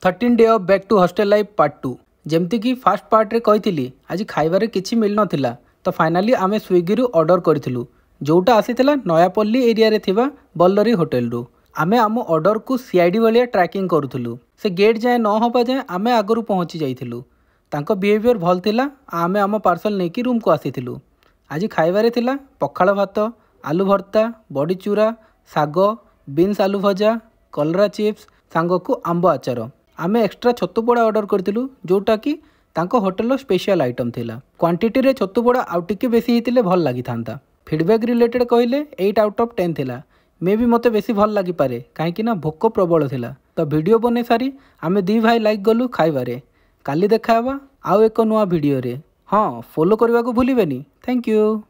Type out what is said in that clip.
13 day of back to hostel life part 2। जमती कि fast part रे कही आज खाइबार किछि मिल नथिला तो फाइनाली आमे स्विगी रु ऑर्डर करिथिलु जोटा आसीथिला नयापल्ली एरिया रे थिबा बल्लरी होटल रु। आमे आम ऑर्डर को सीआईडी वालिया ट्रैकिंग करूथुलु। से गेट जाए न होबा जाए आमे आगरु पहुंची जाइथिलु। तांको बिहेवियर भल थिला। आमे आम पार्सल नेकी रूम को आसीथिलु। आज खाइबारे थिला पखाळ भात, आलू भर्ता, बड़ी चूरा, साग, बीन्स आलू भजा, कलरा चिप्स सांग को आंब आचार। आमे एक्स्ट्रा छतु पोड़ा ऑर्डर करथिलु जोटा कि तांको होटल स्पेशल आइटम थिला। क्वांटिटी रे छतु पोड़ा आउ टिके बेसी हितिले भल लागि थांता। फीडबैक रिलेटेड कहले 8 आउट ऑफ 10 थिला। मे भी मते बेसी भल लागि पारे काहेकि ना भोक प्रबल थिला। तो वीडियो बने सारी आमे दी भाई लाइक गलु खाइबारे। काली देखाबा आउ एक नुआ वीडियो रे। हाँ, फॉलो करबा को भूलिबेनी। Thank you.